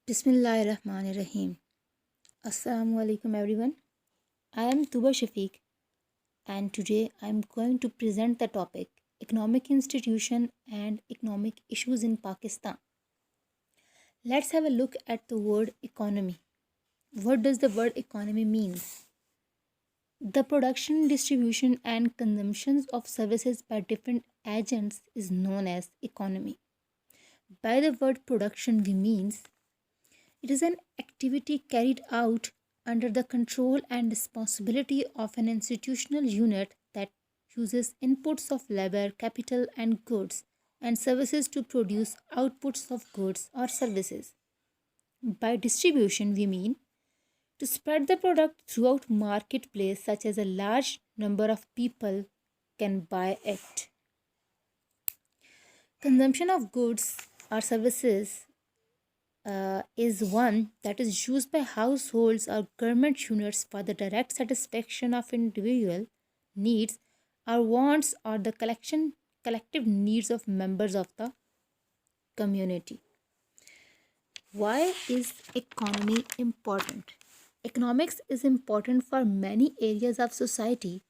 Bismillahirrahmanirrahim. Assalamu alaikum everyone. I am Tuba Shafiq and today I am going to present the topic Economic Institution and Economic Issues in Pakistan. Let's have a look at the word economy. What does the word economy mean? The production, distribution and consumption of services by different agents is known as economy. By the word production we means it is an activity carried out under the control and responsibility of an institutional unit that uses inputs of labor, capital, and goods and services to produce outputs of goods or services. By distribution, we mean to spread the product throughout marketplace such as a large number of people can buy it. Consumption of goods or services is one that is used by households or government units for the direct satisfaction of individual needs or wants or the collective needs of members of the community. Why is economy important? Economics is important for many areas of society.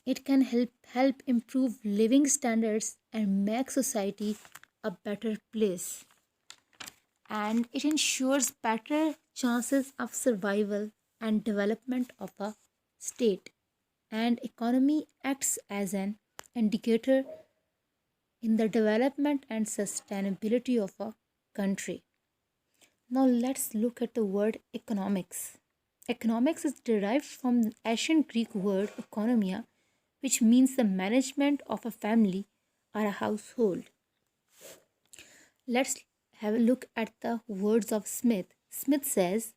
It can help improve living standards and make society a better place, and it ensures better chances of survival and development of a state. And economy acts as an indicator in the development and sustainability of a country. Now let's look at the word economics. Economics is derived from the ancient Greek word economia, which means the management of a family or a household. Let's have a look at the words of Smith. Smith says,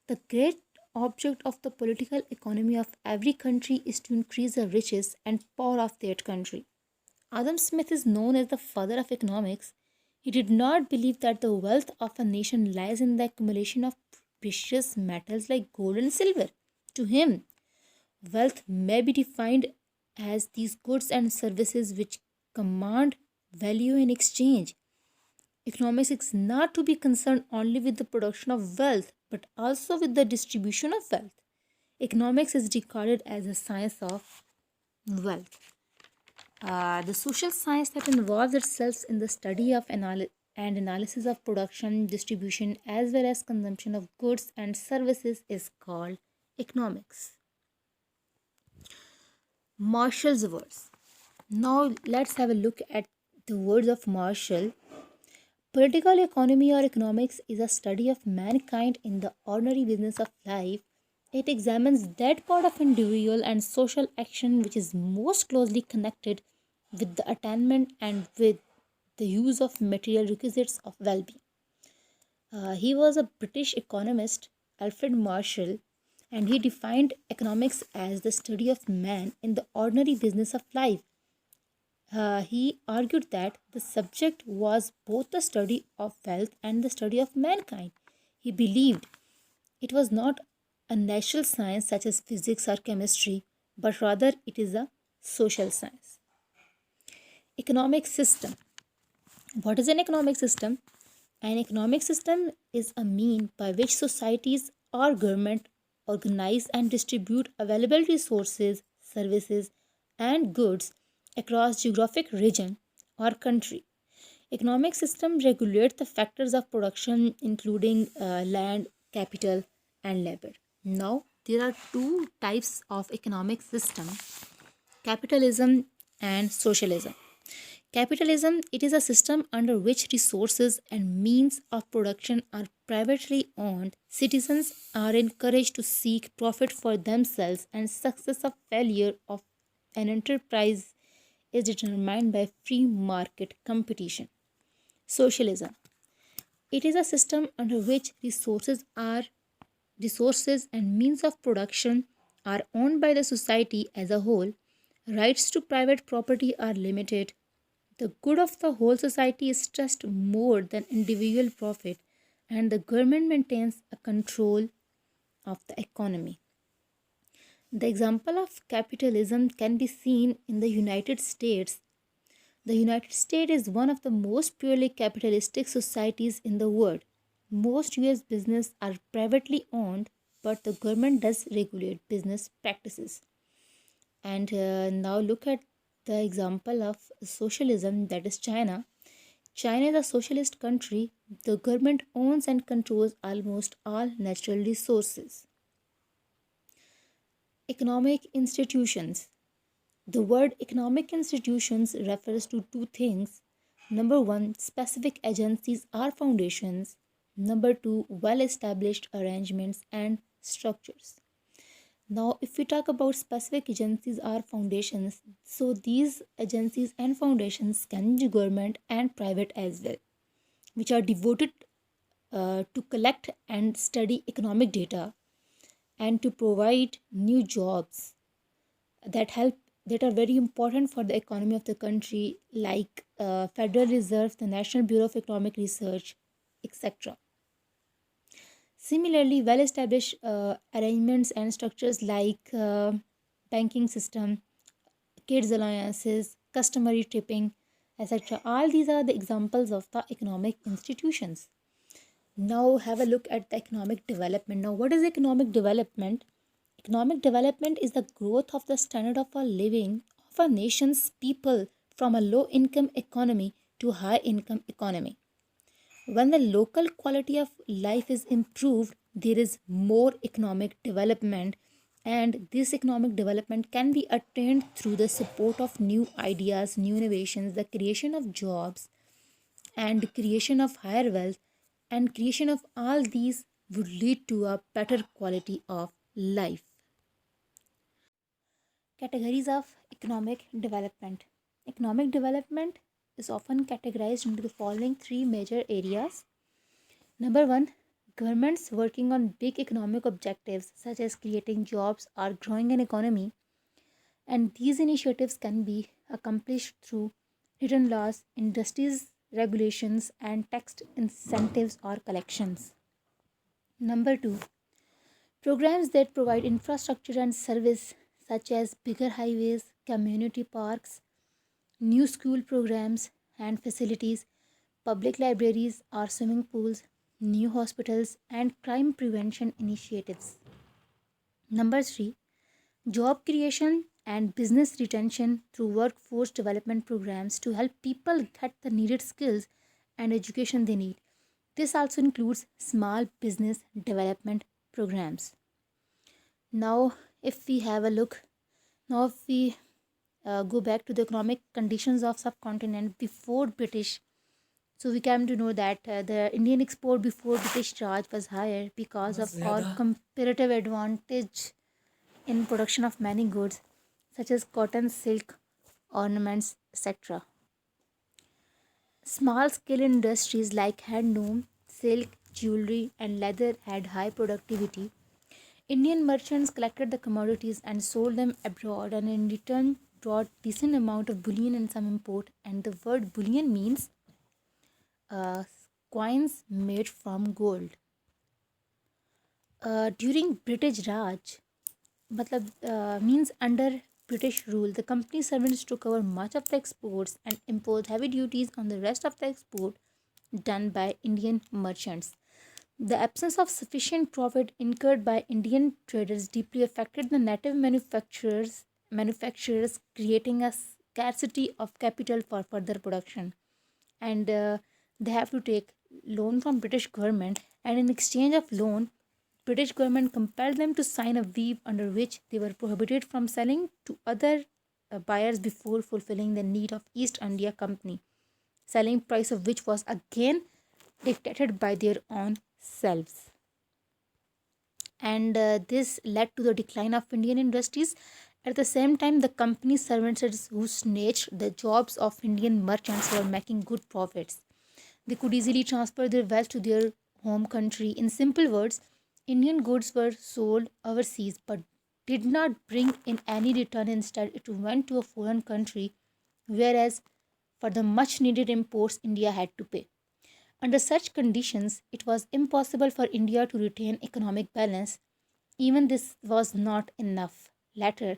the great object of the political economy of every country is to increase the riches and power of that country. Adam Smith is known as the father of economics. He did not believe that the wealth of a nation lies in the accumulation of precious metals like gold and silver. To him, wealth may be defined as these goods and services which command value in exchange. Economics is not to be concerned only with the production of wealth, but also with the distribution of wealth. Economics is regarded as a science of wealth. The social science that involves itself in the study of and analysis of production, distribution, as well as consumption of goods and services is called economics. Marshall's words. Now let's have a look at the words of Marshall. Political economy or economics is a study of mankind in the ordinary business of life. It examines that part of individual and social action which is most closely connected with the attainment and with the use of material requisites of well-being. He was a British economist, Alfred Marshall, and he defined economics as the study of man in the ordinary business of life. He argued that the subject was both the study of wealth and the study of mankind. He believed it was not a natural science such as physics or chemistry, but rather it is a social science. Economic system. What is an economic system? An economic system is a mean by which societies or government organize and distribute available resources, services, and goods across geographic region or country. Economic system regulates the factors of production including land, capital, and labor. Now there are two types of economic system: capitalism and socialism. Capitalism, it is a system under which resources and means of production are privately owned. Citizens are encouraged to seek profit for themselves, and success or failure of an enterprise is determined by free market competition. Socialism, it is a system under which resources and means of production are owned by the society as a whole. Rights to private property are limited. The good of the whole society is stressed more than individual profit, and the government maintains a control of the economy. The example of capitalism can be seen in the United States. The United States is one of the most purely capitalistic societies in the world. Most US business are privately owned, but the government does regulate business practices. And now look at the example of socialism, that is China. China is a socialist country. The government owns and controls almost all natural resources. Economic institutions. The word economic institutions refers to two things. Number one, specific agencies or foundations. Number two, well established arrangements and structures. Now, if we talk about specific agencies or foundations, so these agencies and foundations can be government and private as well, which are devoted to collect and study economic data and to provide new jobs that help that are very important for the economy of the country, like Federal Reserve, the National Bureau of Economic Research, etc. Similarly, well established arrangements and structures like banking system, kids alliances, customary tipping, etc. All these are the examples of the economic institutions. Now have a look at the economic development. Now, what is economic development? Economic development is the growth of the standard of a living of a nation's people from a low income economy to high income economy. When the local quality of life is improved, there is more economic development, and this economic development can be attained through the support of new ideas, new innovations, the creation of jobs, and creation of higher wealth, and creation of all these would lead to a better quality of life. Categories of economic development. Economic development is often categorized into the following three major areas. Number one, governments working on big economic objectives such as creating jobs or growing an economy. And these initiatives can be accomplished through written laws, industries regulations, and tax incentives or collections. Number two, programs that provide infrastructure and service such as bigger highways, community parks, new school programs and facilities, public libraries or swimming pools, new hospitals, and crime prevention initiatives. Number three, job creation and business retention through workforce development programs to help people get the needed skills and education they need. This also includes small business development programs. Now, if we have a look, now if we go back to the economic conditions of subcontinent before British, so we came to know that the Indian export before British Raj was higher because of our comparative advantage in production of many goods such as cotton, silk, ornaments, etc. Small scale industries like handloom, silk, jewelry, and leather had high productivity. Indian merchants collected the commodities and sold them abroad, and in return brought decent amount of bullion and some import. And the word bullion means uh, coins made from gold. During British Raj, means under British rule, the company servants took over much of the exports and imposed heavy duties on the rest of the export done by Indian merchants. The absence of sufficient profit incurred by Indian traders deeply affected the native manufacturers, creating a scarcity of capital for further production. And they have to take loan from British government, and in exchange of loan, British government compelled them to sign a weave under which they were prohibited from selling to other buyers before fulfilling the need of East India Company, selling price of which was again dictated by their own selves. And this led to the decline of Indian industries. At the same time, the company servants who snatched the jobs of Indian merchants were making good profits. They could easily transfer their wealth to their home country. In simple words, Indian goods were sold overseas but did not bring in any return. Instead, it went to a foreign country, whereas for the much needed imports, India had to pay. Under such conditions, it was impossible for India to retain economic balance. Even this was not enough. Later,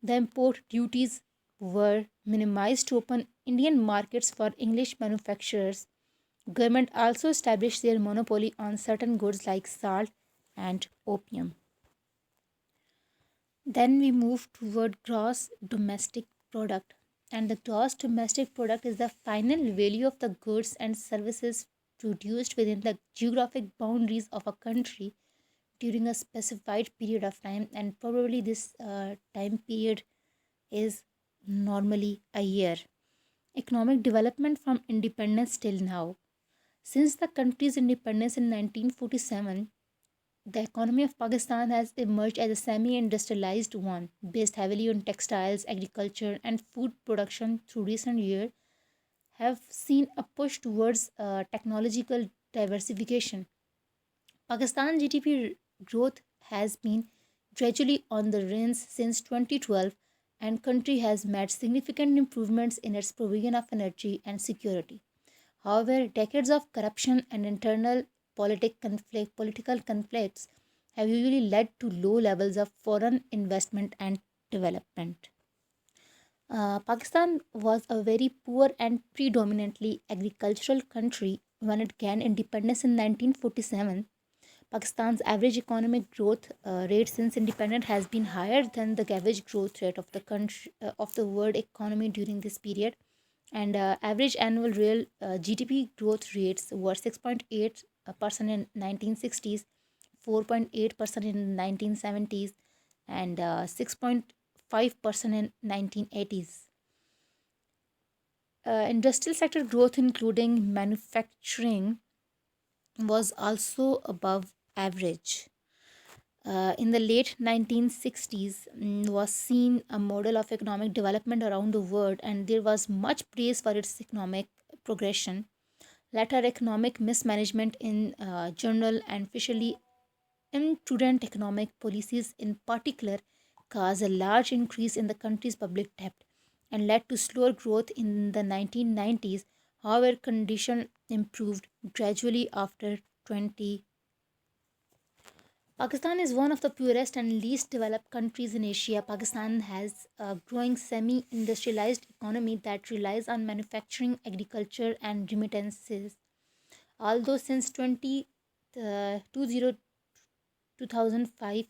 the import duties were minimized to open Indian markets for English manufacturers, Government also established their monopoly on certain goods like salt and opium. Then we move toward gross domestic product. And the gross domestic product is the final value of the goods and services produced within the geographic boundaries of a country during a specified period of time. And probably this time period is normally a year. Economic development from independence till now. Since the country's independence in 1947, the economy of Pakistan has emerged as a semi industrialized one, based heavily on textiles, agriculture, and food production. Through recent years, have seen a push towards technological diversification. Pakistan GDP growth has been gradually on the rise since 2012, and country has made significant improvements in its provision of energy and security. However, decades of corruption and internal political conflicts have usually led to low levels of foreign investment and development. Pakistan was a very poor and predominantly agricultural country when it gained independence in 1947. Pakistan's average economic growth rate since independence has been higher than the average growth rate of the country of the world economy during this period. And average annual real GDP growth rates were 6.8% in 1960s, 4.8% in 1970s, and 6.5% in 1980s. Industrial sector growth, including manufacturing, was also above average. In the late 1960s, was seen a model of economic development around the world, and there was much praise for its economic progression. Later, economic mismanagement in general and officially imprudent economic policies in particular caused a large increase in the country's public debt and led to slower growth in the 1990s. However, condition improved gradually after 20. Pakistan is one of the poorest and least developed countries in Asia. Pakistan has a growing semi industrialized economy that relies on manufacturing, agriculture, and remittances. Although since 2005,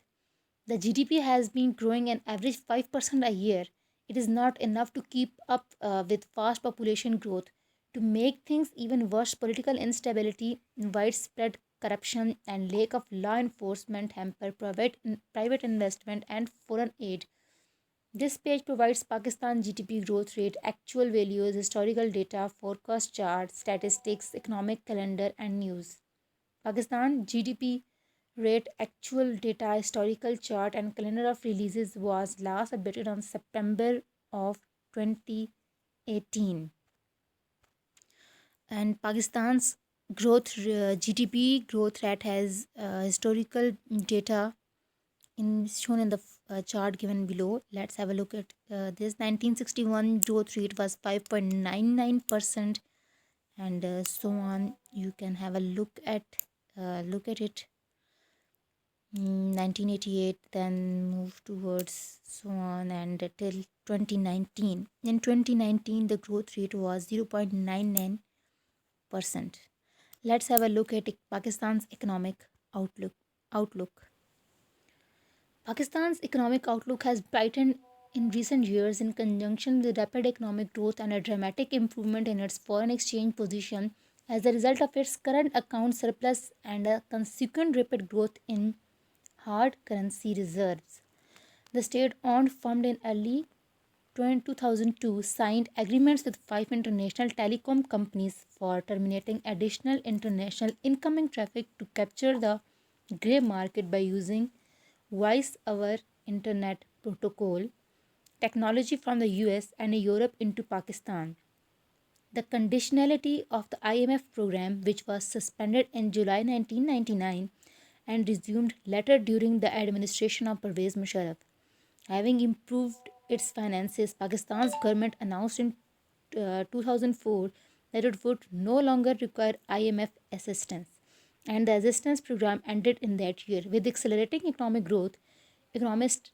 the GDP has been growing an average 5% a year. It is not enough to keep up with fast population growth. To make things even worse, political instability, widespread corruption, and lack of law enforcement hamper private investment and foreign aid. This page provides Pakistan GDP growth rate, actual values, historical data, forecast charts, statistics, economic calendar, and news. Pakistan GDP rate, actual data, historical chart, and calendar of releases was last updated on September of 2018. And Pakistan's GDP growth rate has historical data shown in the chart given below. Let's have a look at this. 1961 growth rate was 5.99%, and so on. You can have a look at it. 1988, then move towards so on and till 2019. In 2019, the growth rate was 0.99%. Let's have a look at Pakistan's economic outlook. Pakistan's economic outlook has brightened in recent years in conjunction with rapid economic growth and a dramatic improvement in its foreign exchange position as a result of its current account surplus and a consequent rapid growth in hard currency reserves. The state owned firm in early 2002 signed agreements with five international telecom companies for terminating additional international incoming traffic to capture the grey market by using Voice over Internet Protocol technology from the US and Europe into Pakistan. The conditionality of the IMF program, which was suspended in July 1999 and resumed later during the administration of Pervez Musharraf, having improved its finances, Pakistan's government announced in 2004 that it would no longer require IMF assistance, and the assistance program ended in that year. With accelerating economic growth, economists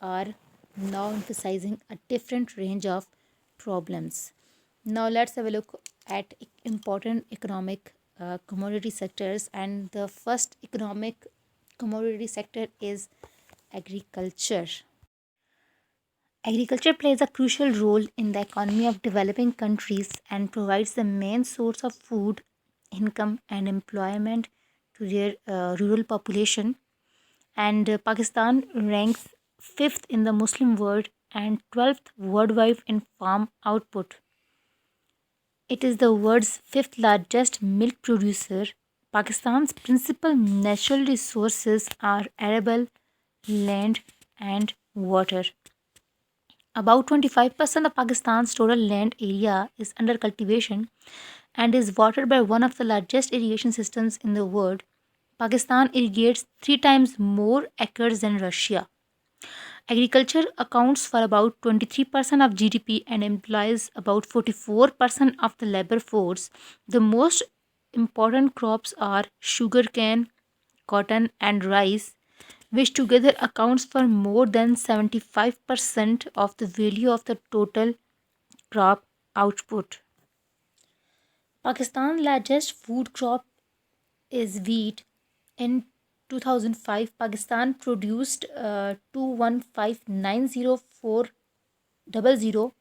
are now emphasizing a different range of problems. Now let's have a look at important economic commodity sectors, and the first economic commodity sector is agriculture. Agriculture plays a crucial role in the economy of developing countries and provides the main source of food, income, and employment to their rural population. And Pakistan ranks fifth in the Muslim world and 12th worldwide in farm output. It is the world's fifth largest milk producer. Pakistan's principal natural resources are arable, land, and water. About 25% of Pakistan's total land area is under cultivation and is watered by one of the largest irrigation systems in the world. Pakistan irrigates three times more acres than Russia. Agriculture accounts for about 23% of GDP and employs about 44% of the labor force. The most important crops are sugarcane, cotton, and rice, which together accounts for more than 75% of the value of the total crop output. Pakistan's largest food crop is wheat. In 2005, Pakistan produced 215,904,000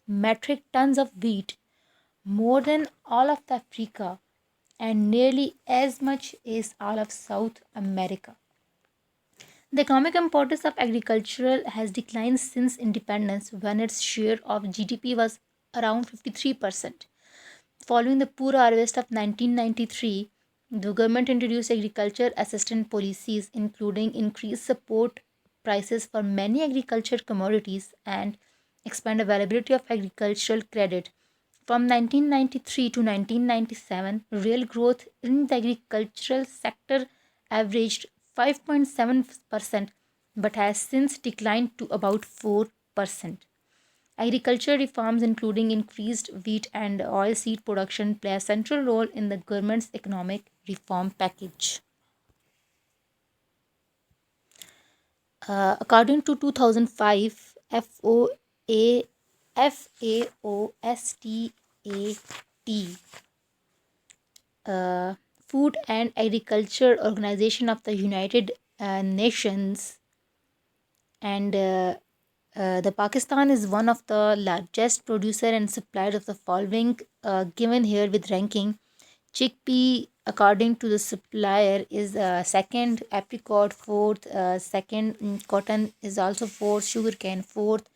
metric tons of wheat, more than all of the Africa and nearly as much as all of South America. The economic importance of agriculture has declined since independence when its share of GDP was around 53%. Following the poor harvest of 1993, the government introduced agriculture assistance policies, including increased support prices for many agriculture commodities and expand availability of agricultural credit. From 1993 to 1997, real growth in the agricultural sector averaged 5.7%, but has since declined to about 4%. Agriculture reforms, including increased wheat and oilseed production, play a central role in the government's economic reform package. According to 2005 FAOSTAT, uh, Food and Agriculture Organization of the United Nations, and the Pakistan is one of the largest producer and supplier of the following, given here with ranking: chickpea, according to the supplier, is second; apricot fourth; second, cotton is also fourth; sugarcane fourth;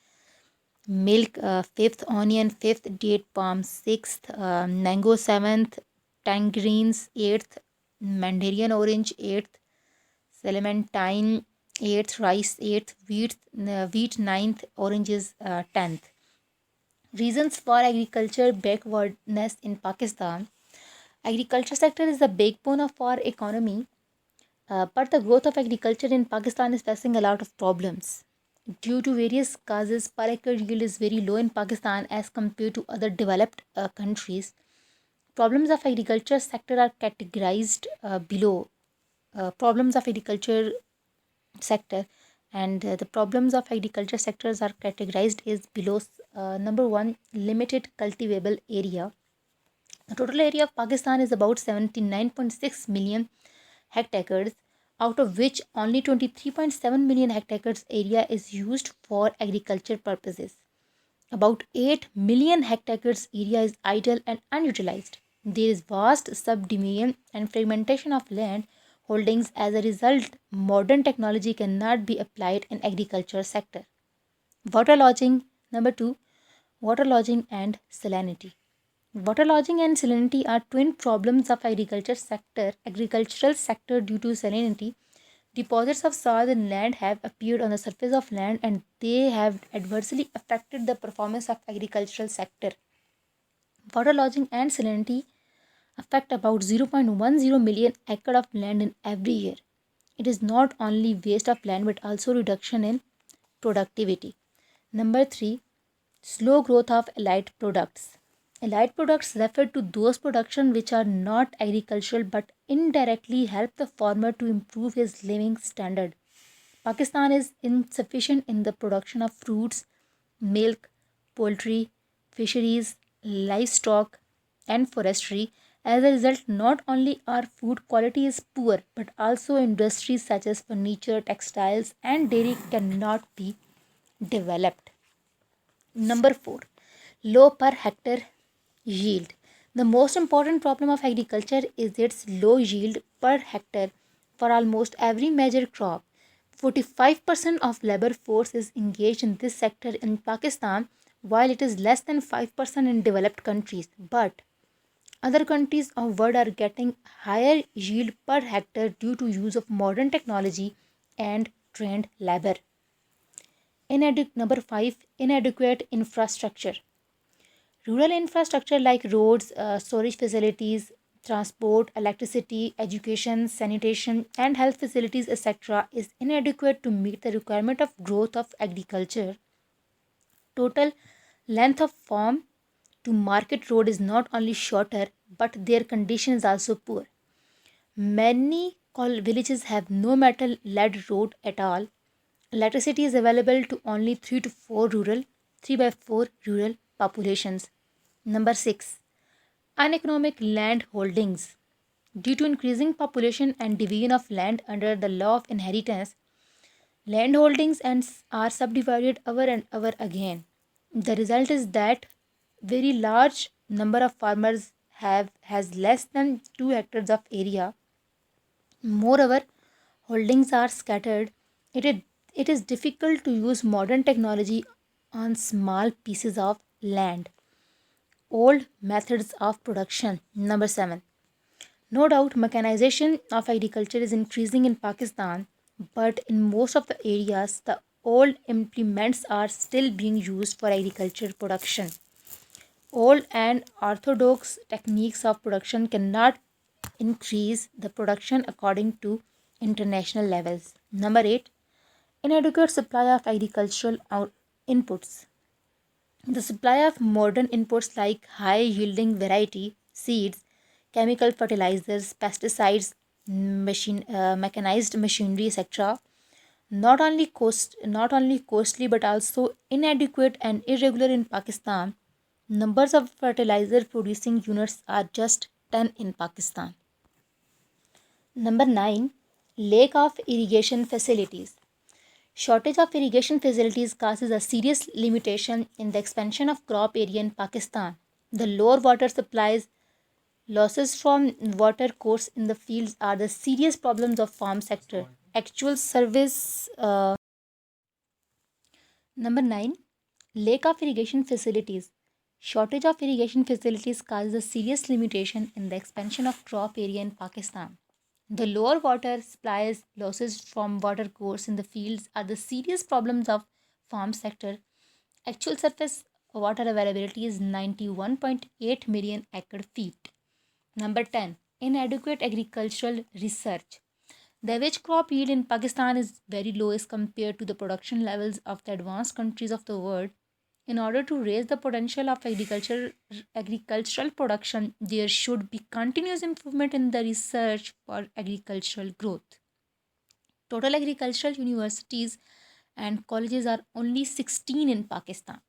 milk fifth; onion fifth; date palm sixth; mango seventh; tangerines eighth; mandarin orange eighth; clementine eighth; rice eighth; wheat ninth; oranges 10th. Reasons for agriculture backwardness in Pakistan. Agriculture sector is the backbone of our economy, but the growth of agriculture in Pakistan is facing a lot of problems. Due to various causes, per acre yield is very low in Pakistan as compared to other developed countries. Problems of agriculture sector are categorized below. Problems of agriculture sector, and the problems of agriculture sectors are categorized as below. Number one, limited cultivable area. The total area of Pakistan is about 79.6 million hectares, out of which only 23.7 million hectares area is used for agriculture purposes. About 8 million hectares area is idle and unutilized. There is vast subdivision and fragmentation of land holdings. As a result, modern technology cannot be applied in agriculture sector. Waterlogging. Number 2, waterlogging and salinity. Waterlogging and salinity are twin problems of agricultural sector due to salinity. Deposits of soil and land have appeared on the surface of land and they have adversely affected the performance of agricultural sector. Waterlogging and salinity affect about 0.10 million acre of land in every year. It is not only waste of land but also reduction in productivity. Number 3, slow growth of allied products. Allied products refer to those production which are not agricultural but indirectly help the farmer to improve his living standard. Pakistan is insufficient in the production of fruits, milk, poultry, fisheries, livestock, and forestry. As a result, not only our food quality is poor, but also industries such as furniture, textiles, and dairy cannot be developed. Number 4, low per hectare yield. The most important problem of agriculture is its low yield per hectare for almost every major crop. 45% of labor force is engaged in this sector in Pakistan, while it is less than 5% in developed countries. But other countries of world are getting higher yield per hectare due to use of modern technology and trained labor. Number 5, inadequate infrastructure. Rural infrastructure like roads, storage facilities, transport, electricity, education, sanitation, and health facilities, etc., is inadequate to meet the requirement of growth of agriculture. Total length of farm to market road is not only shorter, but their condition is also poor. Many villages have no metal lead road at all. Electricity is available to only 3 by 4 rural populations. Number 6, uneconomic land holdings. Due to increasing population and division of land under the law of inheritance, land holdings are subdivided over and over again. The result is that very large number of farmers have has less than 2 hectares of area. Moreover, holdings are scattered. It is difficult to use modern technology on small pieces of land. Old methods of production. Number 7. No doubt, mechanization of agriculture is increasing in Pakistan, but in most of the areas, the old implements are still being used for agriculture production. Old and orthodox techniques of production cannot increase the production according to international levels. Number 8, inadequate supply of agricultural inputs. The supply of modern inputs like high yielding variety, seeds, chemical fertilizers, pesticides, mechanized machinery, etc., not only costly but also inadequate and irregular in Pakistan. Numbers of fertilizer producing units are just 10 in Pakistan. Number 9, lack of irrigation facilities. Shortage of irrigation facilities causes a serious limitation in the expansion of crop area in Pakistan. The lower water supplies, losses from water course in the fields are the serious problems of farm sector. Actual service. Number 9, lack of irrigation facilities. Shortage of irrigation facilities causes a serious limitation in the expansion of crop area in Pakistan. The lower water supplies, losses from water course in the fields are the serious problems of farm sector. Actual surface water availability is 91.8 million acre feet. Number 10, inadequate agricultural research. The average crop yield in Pakistan is very low as compared to the production levels of the advanced countries of the world. In order to raise the potential of agricultural production, there should be continuous improvement in the research for agricultural growth. Total agricultural universities and colleges are only 16 in Pakistan.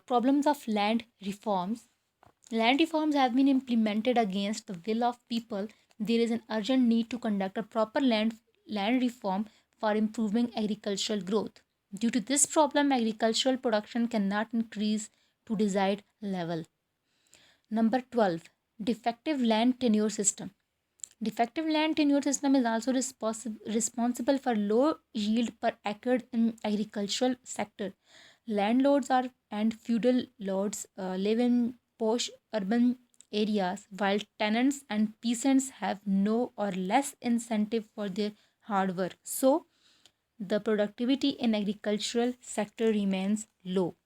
Problems of land reforms. Land reforms have been implemented against the will of people. There is an urgent need to conduct a proper land reform for improving agricultural growth. Due to this problem, agricultural production cannot increase to desired level. Number 12, defective land tenure system. Defective land tenure system is also responsible for low yield per acre in agricultural sector. Landlords are and feudal lords live in posh urban areas, while tenants and peasants have no or less incentive for their hard work. So, the productivity in agricultural sector remains low.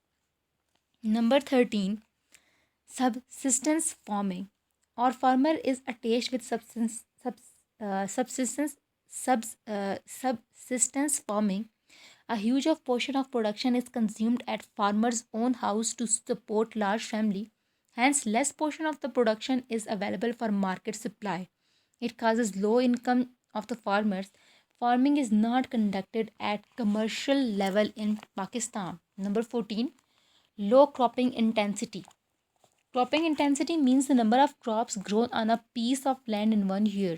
Number 13, subsistence farming or farmer is attached with subsistence farming. A huge of portion of production is consumed at farmer's own house to support large family. Hence, less portion of the production is available for market supply. It causes low income of the farmers. Farming is not conducted at commercial level in Pakistan. Number 14, low cropping intensity. Cropping intensity means the number of crops grown on a piece of land in one year.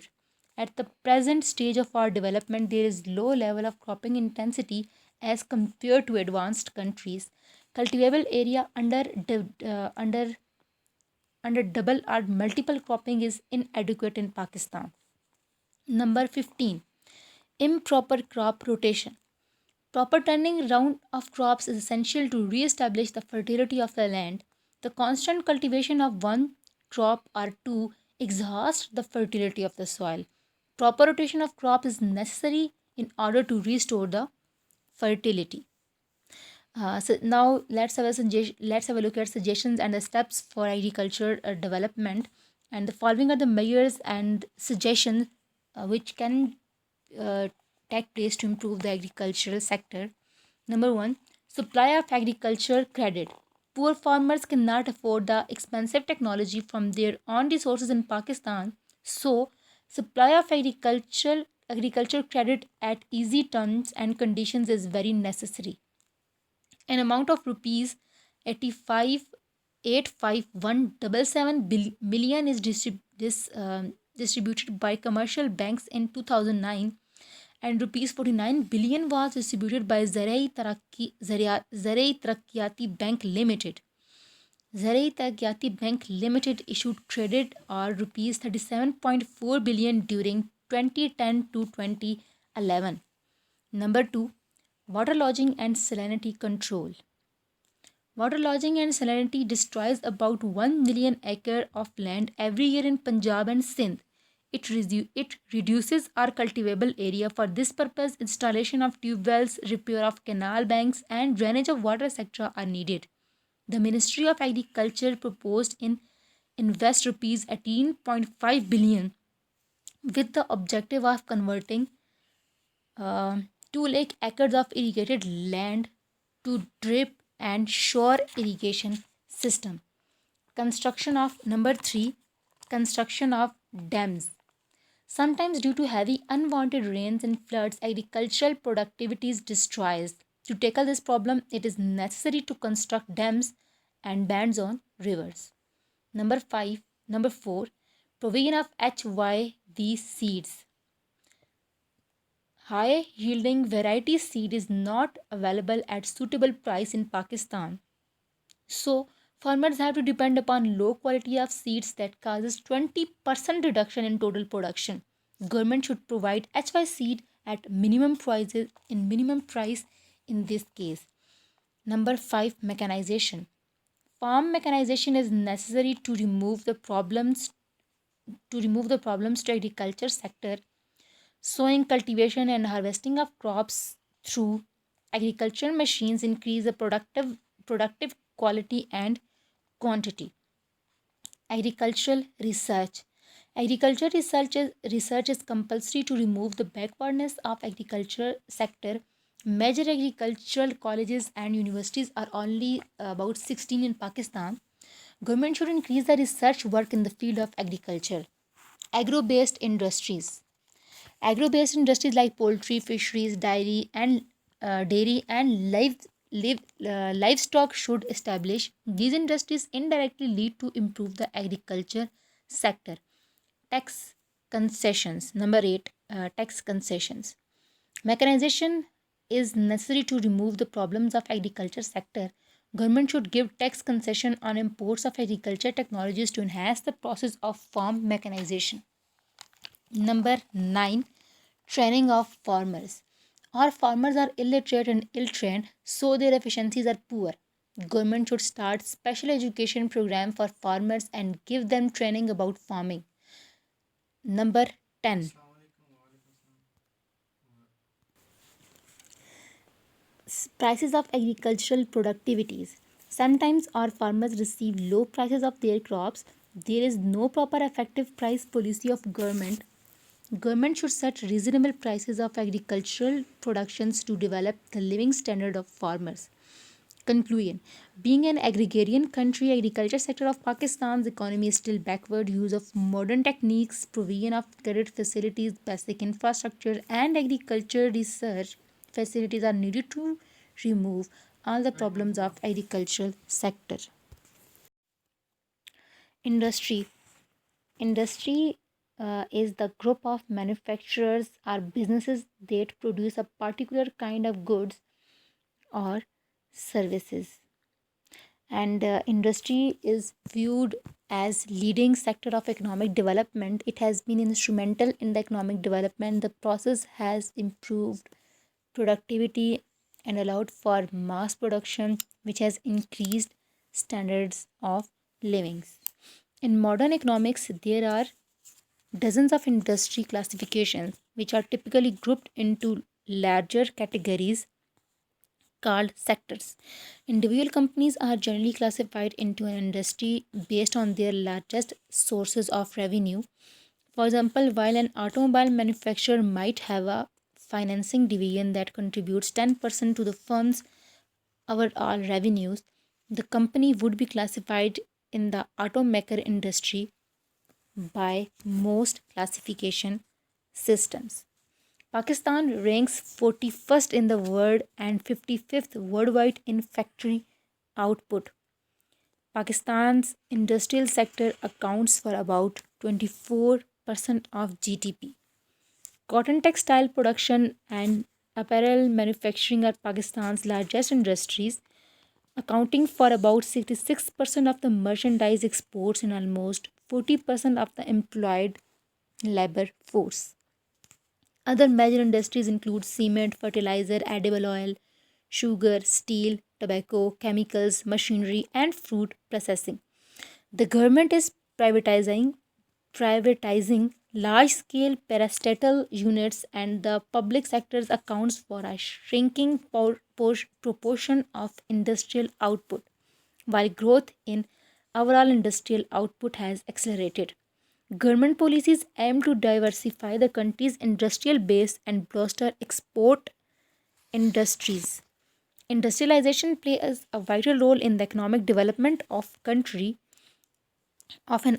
At the present stage of our development, there is low level of cropping intensity as compared to advanced countries. Cultivable area under double or multiple cropping is inadequate in Pakistan. Number 15. Improper crop rotation. Proper turning round of crops is essential to re-establish the fertility of the land. The constant cultivation of one crop or two exhausts the fertility of the soil. Proper rotation of crop is necessary in order to restore the fertility. So now let's have a look at suggestions and the steps for agriculture development. And the following are the measures and suggestions which can uh, take place to improve the agricultural sector. Number one, supply of agriculture credit. Poor farmers cannot afford the expensive technology from their own resources in Pakistan, so supply of agriculture credit at easy terms and conditions is very necessary. An amount of rupees 85,85177 million is distributed by commercial banks in 2009, and rupees 49 billion was distributed by Zarai Taraqqiyati Bank Limited. Zarai Taraqqiyati Bank Limited issued credit or rupees 37.4 billion during 2010 to 2011. Number 2, waterlogging and salinity control. Waterlogging and salinity destroys about 1 million acre of land every year in Punjab and Sindh. It reduces our cultivable area. For this purpose, installation of tube wells, repair of canal banks, and drainage of water, etc. are needed. The Ministry of Agriculture proposed in invest rupees 18.5 billion with the objective of converting 2 lakh acres of irrigated land to drip and shore irrigation system. Construction of number 3, construction of dams. Sometimes due to heavy unwanted rains and floods, agricultural productivity is destroyed. To tackle this problem, it is necessary to construct dams and bands on rivers. Number 4, provision of HYV seeds. High yielding variety seed is not available at suitable price in Pakistan. So farmers have to depend upon low quality of seeds that causes 20% reduction in total production. Government should provide HY seed at minimum price in this case. Number 5, mechanization. Farm mechanization is necessary to remove the problems to agriculture sector. Sowing, cultivation, and harvesting of crops through agriculture machines increase the productive quality and quantity. Agricultural research. Research is compulsory to remove the backwardness of agriculture sector. Major agricultural colleges and universities are only about 16 in Pakistan. Government should increase the research work in the field of agriculture. Agro-based industries. Agro-based industries like poultry, fisheries, dairy and livestock should establish. These industries indirectly lead to improve the agriculture sector. Tax concessions. Number 8, tax concessions. Mechanization is necessary to remove the problems of agriculture sector. Government should give tax concession on imports of agriculture technologies to enhance the process of farm mechanization. Number 9, training of farmers. Our farmers are illiterate and ill trained, so their efficiencies are poor. Government should start special education program for farmers and give them training about farming. Number 10, prices of agricultural productivities. Sometimes our farmers receive low prices of their crops. There is no proper effective price policy of government. Government should set reasonable prices of agricultural productions to develop the living standard of farmers. Conclusion. Being an agrarian country, agriculture sector of Pakistan's economy is still backward. Use of modern techniques, provision of credit facilities, basic infrastructure, and agriculture research facilities are needed to remove all the problems of agricultural sector. Industry. Industry is the group of manufacturers or businesses that produce a particular kind of goods or services. And industry is viewed as leading sector of economic development. It has been instrumental in the economic development. The process has improved productivity and allowed for mass production, which has increased standards of living. In modern economics, there are dozens of industry classifications which are typically grouped into larger categories called sectors. Individual companies are generally classified into an industry based on their largest sources of revenue. For example, while an automobile manufacturer might have a financing division that contributes 10% to the firm's overall revenues, the company would be classified in the automaker industry by most classification systems. Pakistan ranks 41st in the world and 55th worldwide in factory output. Pakistan's industrial sector accounts for about 24% of GDP. Cotton textile production and apparel manufacturing are Pakistan's largest industries, accounting for about 66% of the merchandise exports and almost 40% of the employed labor force. Other major industries include cement, fertilizer, edible oil, sugar, steel, tobacco, chemicals, machinery, and fruit processing. The government is privatizing large-scale parastatal units, and the public sector accounts for a shrinking proportion of industrial output, while growth in overall industrial output has accelerated. Government policies aim to diversify the country's industrial base and bolster export industries. Industrialization plays a vital role in the economic development of an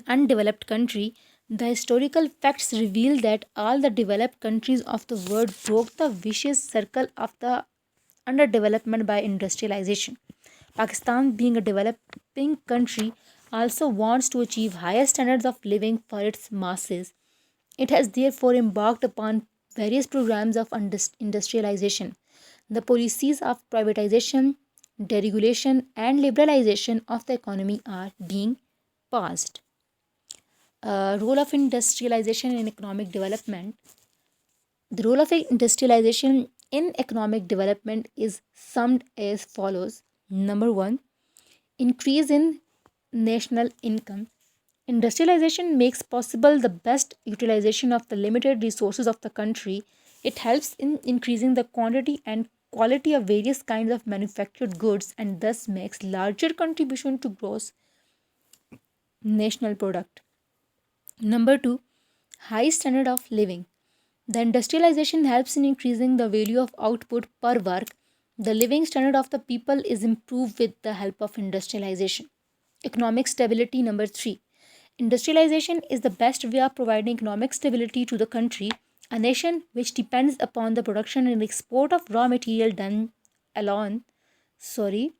undeveloped country. The historical facts reveal that all the developed countries of the world broke the vicious circle of the underdevelopment by industrialization. Pakistan, being a developing country, also wants to achieve higher standards of living for its masses. It has therefore embarked upon various programs of industrialization. The policies of privatization, deregulation, and liberalization of the economy are being passed. Role of industrialization in economic development. The role of industrialization in economic development is summed as follows. Number one, increase in national income. Industrialization makes possible the best utilization of the limited resources of the country. It helps in increasing the quantity and quality of various kinds of manufactured goods and thus makes larger contribution to gross national product. Number two, high standard of living. The industrialization helps in increasing the value of output per work. The living standard of the people is improved with the help of industrialization. Economic stability. Number three, industrialization is the best way of providing economic stability to the country. A nation which depends upon the production and export of raw material done alone, sorry,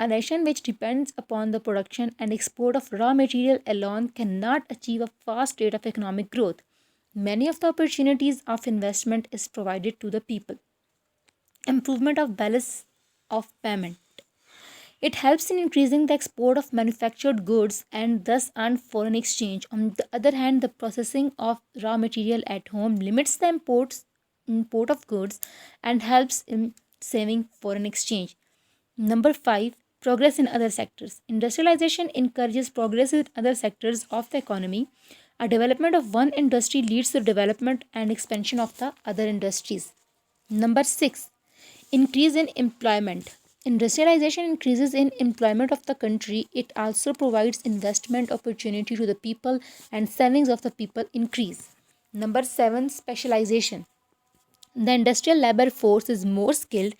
a nation which depends upon the production and export of raw material alone cannot achieve a fast rate of economic growth. Many of the opportunities of investment is provided to the people. Improvement of balance of payment. It helps in increasing the export of manufactured goods and thus earn foreign exchange. On the other hand, the processing of raw material at home limits the import of goods and helps in saving foreign exchange. Number 5, progress in other sectors. Industrialization encourages progress in other sectors of the economy. A development of one industry leads to development and expansion of the other industries. Number 6, increase in employment. Industrialization increases in employment of the country. It also provides investment opportunity to the people and savings of the people increase. Number 7, specialization. The industrial labor force is more skilled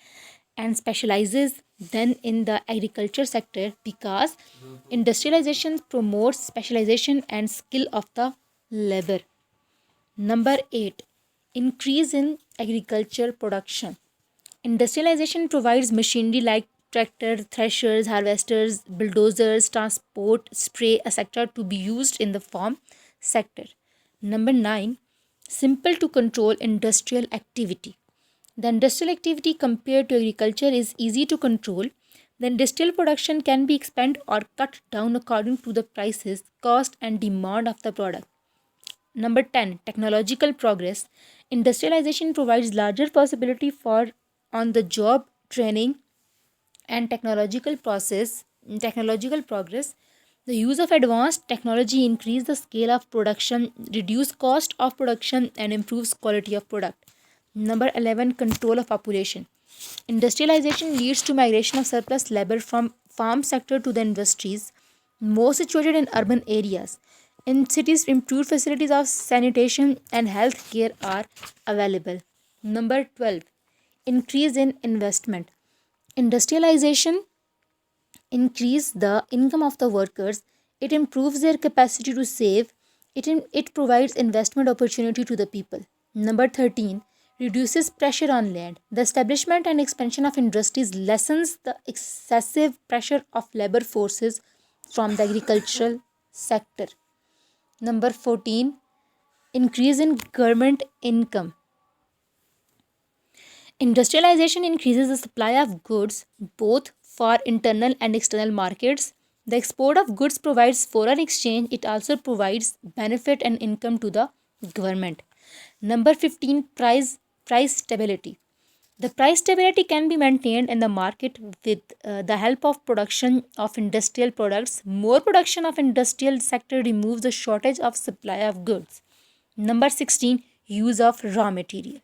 and specializes than in the agriculture sector because industrialization promotes specialization and skill of the labor. Number 8, increase in agriculture production. Industrialization provides machinery like tractor, threshers, harvesters, bulldozers, transport, spray, etc. to be used in the farm sector. Number 9, simple to control industrial activity. The industrial activity compared to agriculture is easy to control. The industrial production can be expanded or cut down according to the prices, cost, and demand of the product. Number 10, technological progress. Industrialization provides larger possibility for on the job training and technological progress. The use of advanced technology increase the scale of production, reduce cost of production, and improves quality of product. Number 11, control of population. Industrialization leads to migration of surplus labor from farm sector to the industries, most situated in urban areas. In cities, improved facilities of sanitation and health care are available. Number 12, increase in investment. Industrialization increase the income of the workers. It improves their capacity to save. It provides investment opportunity to the people. Number 13, reduces pressure on land. The establishment and expansion of industries lessens the excessive pressure of labor forces from the agricultural sector. Number 14, increase in government income. Industrialization increases the supply of goods both for internal and external markets. The export of goods provides foreign exchange. It also provides benefit and income to the government. Number 15, price stability. The price stability can be maintained in the market with the help of production of industrial products. More production of industrial sector removes the shortage of supply of goods. Number 16, use of raw material.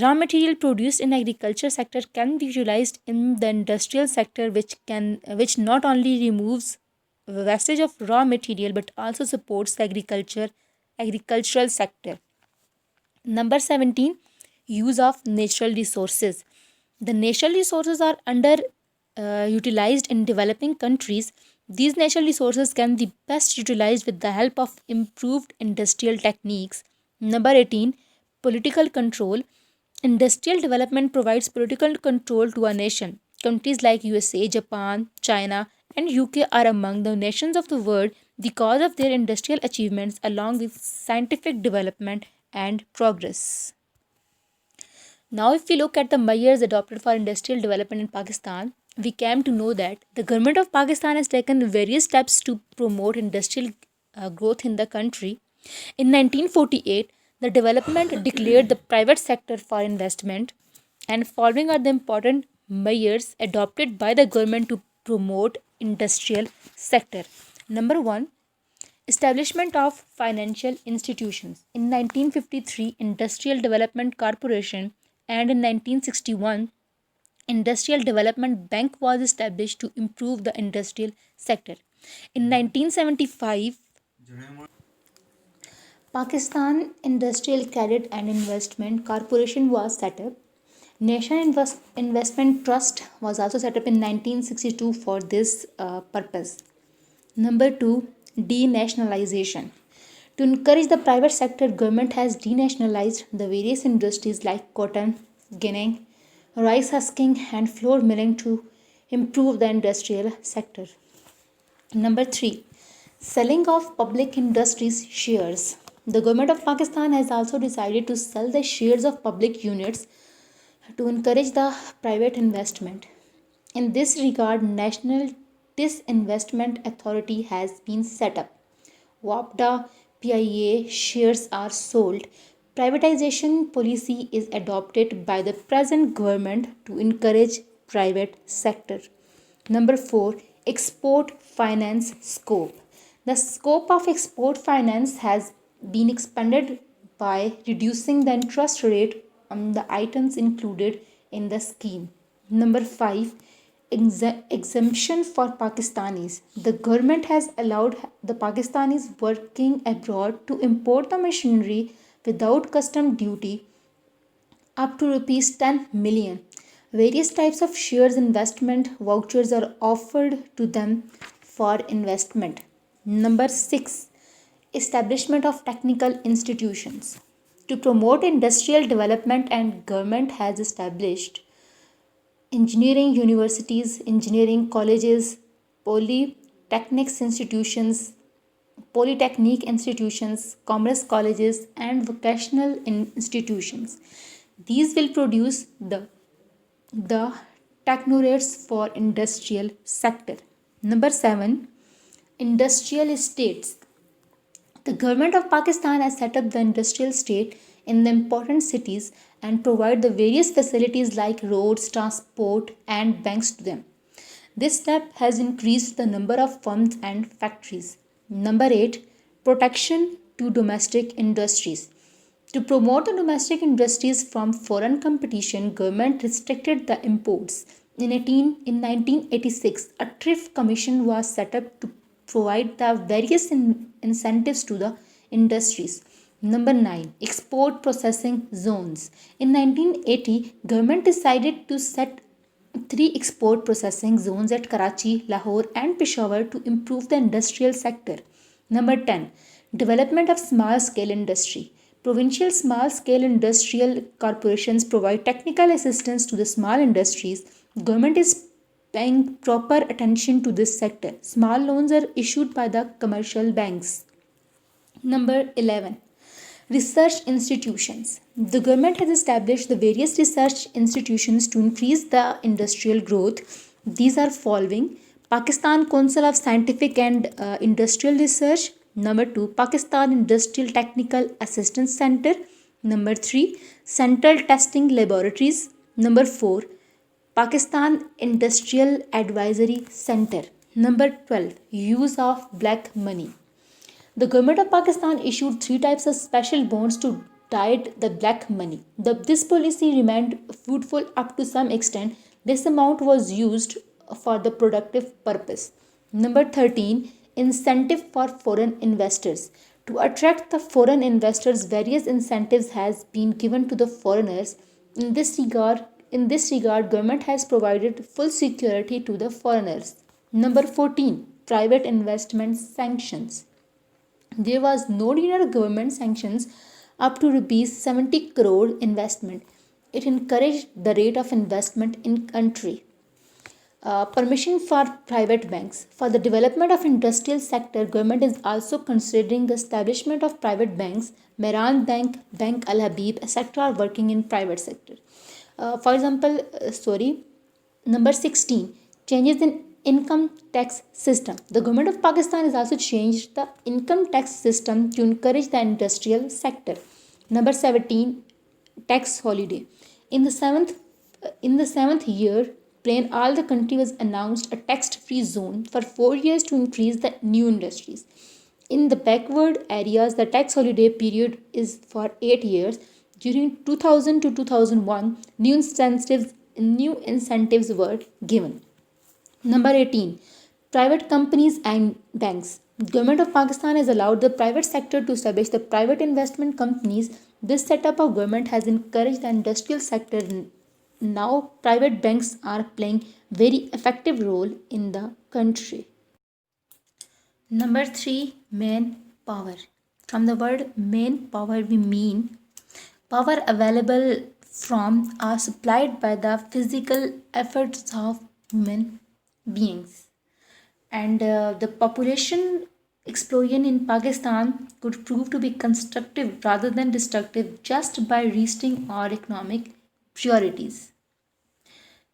Raw material produced in agriculture sector can be utilized in the industrial sector, which not only removes wastage of raw material but also supports the agricultural sector. Number 17, use of natural resources. The natural resources are under utilized in developing countries. These natural resources can be best utilized with the help of improved industrial techniques. Number 18, political control. Industrial development provides political control to a nation. Countries like USA, Japan, China, and UK are among the nations of the world because of their industrial achievements along with scientific development and progress. Now, if we look at the measures adopted for industrial development in Pakistan, we came to know that the government of Pakistan has taken various steps to promote industrial growth in the country. In 1948, the development declared the private sector for investment, and following are the important measures adopted by the government to promote industrial sector. Number 1, establishment of financial institutions. In 1953, Industrial Development Corporation, and in 1961, Industrial Development Bank was established to improve the industrial sector. In 1975, Pakistan Industrial Credit and Investment Corporation was set up. National Investment Trust was also set up in 1962 for this purpose. Number 2, denationalization. To encourage the private sector, government has denationalized the various industries like cotton, ginning, rice husking, and flour milling to improve the industrial sector. Number 3, selling of public industries shares. The government of Pakistan has also decided to sell the shares of public units to encourage the private investment. In this regard, National Disinvestment Authority has been set up. WAPDA PIA shares are sold. Privatization policy is adopted by the present government to encourage private sector. Number 4, export finance scope. The scope of export finance has been expanded by reducing the interest rate on the items included in the scheme. Number 5, exemption for Pakistanis. The government has allowed the Pakistanis working abroad to import the machinery without custom duty up to rupees 10 million. Various types of shares investment vouchers are offered to them for investment. Number 6, establishment of technical institutions. To promote industrial development, and government has established engineering universities, engineering colleges, polytechnics institutions, polytechnic institutions, commerce colleges, and vocational institutions. These will produce the technorates for industrial sector. Number 7, industrial estates. The government of Pakistan has set up the industrial state in the important cities and provide the various facilities like roads, transport and banks to them. This step has increased the number of firms and factories. Number 8, protection to domestic industries. To promote the domestic industries from foreign competition, government restricted the imports. In 1986, a thrift commission was set up to provide the various incentives to the industries. Number 9, export processing zones. In 1980, government decided to set 3 export processing zones at Karachi, Lahore and Peshawar to improve the industrial sector. Number 10, development of small scale industry. Provincial small scale industrial corporations provide technical assistance to the small industries. Government is paying proper attention to this sector. Small loans are issued by the commercial banks. Number 11, research institutions. The government has established the various research institutions to increase the industrial growth. These are following: Pakistan Council of Scientific and Industrial Research. Number 2, Pakistan Industrial Technical Assistance Center. Number 3, Central Testing Laboratories. Number 4, Pakistan Industrial Advisory Center. Number 12, use of black money. The government of Pakistan issued 3 types of special bonds to tide the black money. This policy remained fruitful up to some extent. This amount was used for the productive purpose. Number 13, incentive for foreign investors. To attract the foreign investors, various incentives has been given to the foreigners. In this regard, government has provided full security to the foreigners. Number 14, private investment sanctions. There was no linear government sanctions up to rupees 70 crore investment. It encouraged the rate of investment in country. Permission for private banks. For the development of industrial sector, government is also considering the establishment of private banks. Mehran Bank, Bank Al Habib, etc. are working in private sector. For example, number 16, changes in income tax system. The government of Pakistan has also changed the income tax system to encourage the industrial sector. Number 17, tax holiday. In the seventh year plan, all the country was announced a tax-free zone for 4 years to increase the new industries. In the backward areas, the tax holiday period is for 8 years. During 2000 to 2001, new incentives were given. Number 18, private companies and banks. Government of Pakistan has allowed the private sector to establish the private investment companies. This setup of government has encouraged the industrial sector. Now private banks are playing very effective role in the country. Number 3, manpower. From the word manpower, we mean power available from or supplied by the physical efforts of human beings. And the population explosion in Pakistan could prove to be constructive rather than destructive just by reaching our economic priorities.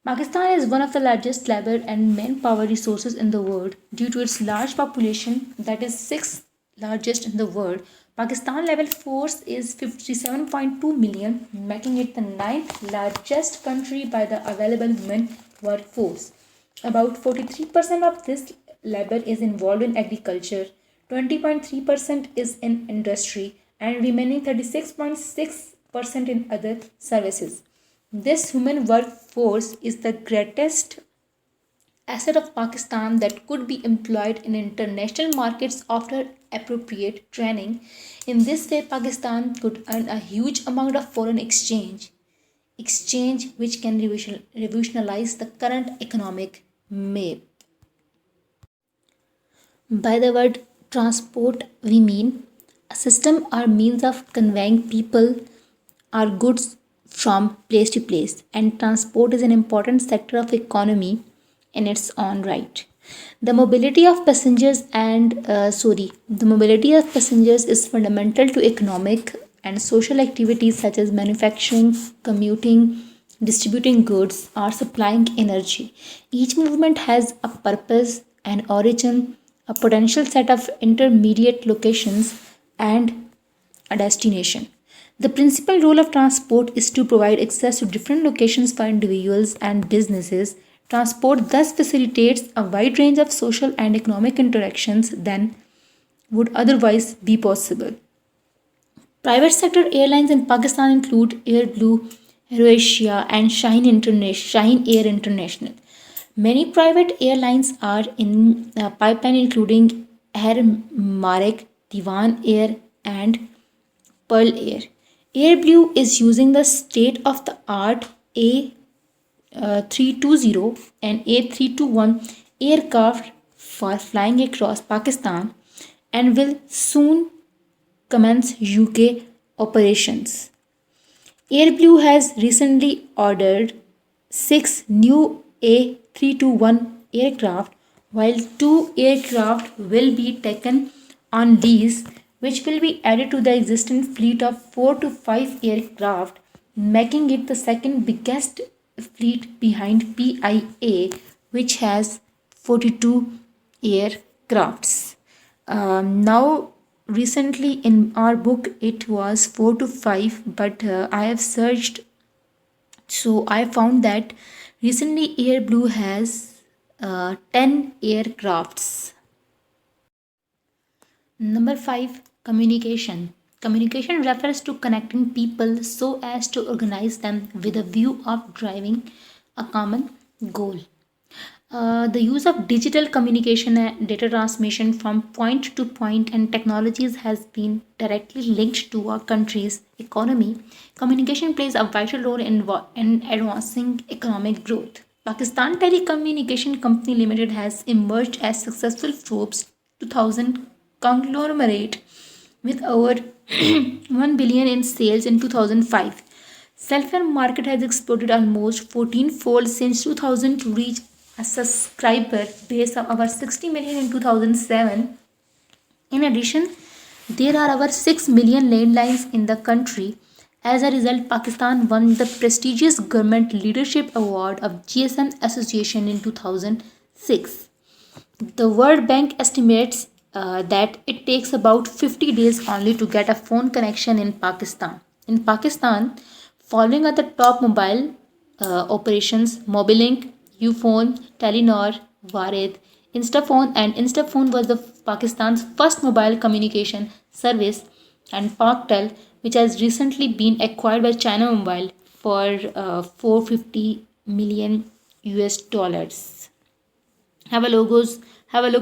Pakistan is one of the largest labor and manpower resources in the world due to its large population, that is sixth largest in the world. Pakistan level force is 57.2 million, making it the ninth largest country by the available human workforce. About 43% of this labor is involved in agriculture, 20.3% is in industry, and remaining 36.6% in other services. This human workforce is the greatest asset of Pakistan that could be employed in international markets after appropriate training. In this way, Pakistan could earn a huge amount of foreign exchange which can revolutionize the current economic map. By the word transport, we mean a system or means of conveying people or goods from place to place, and transport is an important sector of economy in its own right. The mobility of passengers is fundamental to economic and social activities such as manufacturing, commuting, distributing goods, or supplying energy. Each movement has a purpose, an origin, a potential set of intermediate locations, and a destination. The principal role of transport is to provide access to different locations for individuals and businesses. Transport thus facilitates a wide range of social and economic interactions than would otherwise be possible. Private sector airlines in Pakistan include Air Blue, AirAsia, and Shine Air International. Many private airlines are in pipeline, including Air Marek, Diwan Air, and Pearl Air. Air Blue is using the state of the art A320 and A321 aircraft for flying across Pakistan and will soon commence UK operations. AirBlue has recently ordered six new A321 aircraft, while two aircraft will be taken on lease, which will be added to the existing fleet of 4 to 5 aircraft, making it the second biggest fleet behind PIA, which has 42 aircrafts. Now, recently in our book it was 4 to 5, but I have searched, so I found that recently Air Blue has 10 aircrafts. Number 5, communication. Communication refers to connecting people so as to organize them with a view of driving a common goal. The use of digital communication and data transmission from point to point and technologies has been directly linked to our country's economy. Communication plays a vital role in advancing economic growth. Pakistan Telecommunication Company Limited has emerged as successful Forbes 2000 conglomerate with over 1 billion in sales in 2005. Cell phone market has exploded almost 14-fold since 2000 to reach a subscriber base of over 60 million in 2007. In addition, there are over 6 million landlines in the country. As a result, Pakistan won the prestigious Government Leadership Award of GSM Association in 2006. The World Bank estimates that it takes about 50 days only to get a phone connection in Pakistan. In Pakistan, following are the top mobile operations: Mobilink, Ufone, Telenor, Warid, Instaphone, and Instaphone was the Pakistan's first mobile communication service, and Paktel, which has recently been acquired by China Mobile for 450 million US dollars. Have a look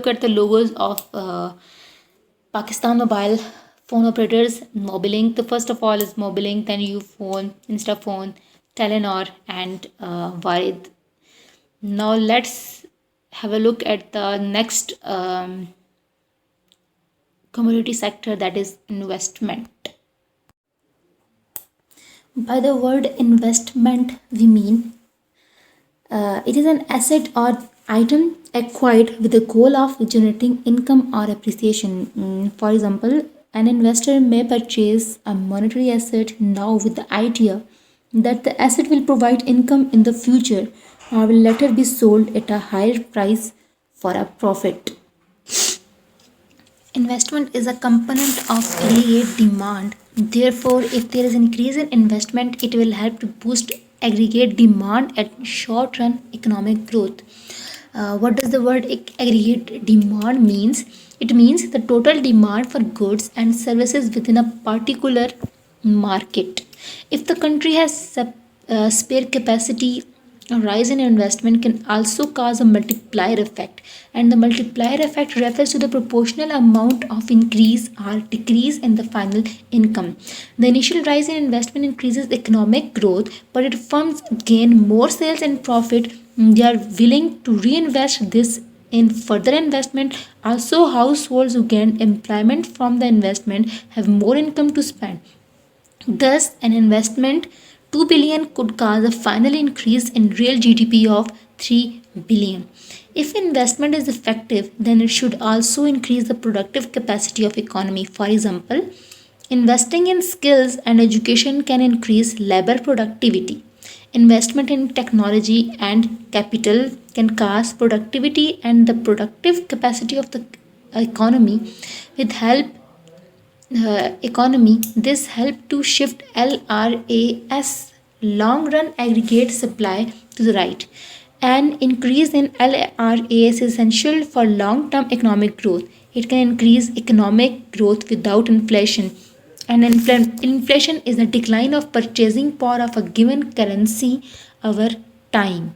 at the logos of Pakistan mobile phone operators. Mobilink, the first of all is Mobilink, then Ufone, Instaphone, Telenor, and Warid. Now let's have a look at the next commodity sector, that is investment. By the word investment, we mean it is an asset or item acquired with the goal of generating income or appreciation. For example, an investor may purchase a monetary asset now with the idea that the asset will provide income in the future or will later be sold at a higher price for a profit. Investment is a component of aggregate demand. Therefore, if there is an increase in investment, it will help to boost aggregate demand at short run economic growth. What does the word aggregate demand means? It means the total demand for goods and services within a particular market. If the country has spare capacity, a rise in investment can also cause a multiplier effect, and the multiplier effect refers to the proportional amount of increase or decrease in the final income. The initial rise in investment increases economic growth, but if firms gain more sales and profit, they are willing to reinvest this in further investment. Also, households who gain employment from the investment have more income to spend. Thus, an investment 2 billion could cause a final increase in real GDP of 3 billion. If investment is effective, then it should also increase the productive capacity of economy. For example, investing in skills and education can increase labor productivity. Investment in technology and capital can cause productivity and the productive capacity of the economy with help economy. This helped to shift LRAS long run aggregate supply to the right. An increase in LRAS is essential for long term economic growth. It can increase economic growth without inflation. And inflation is a decline of purchasing power of a given currency over time.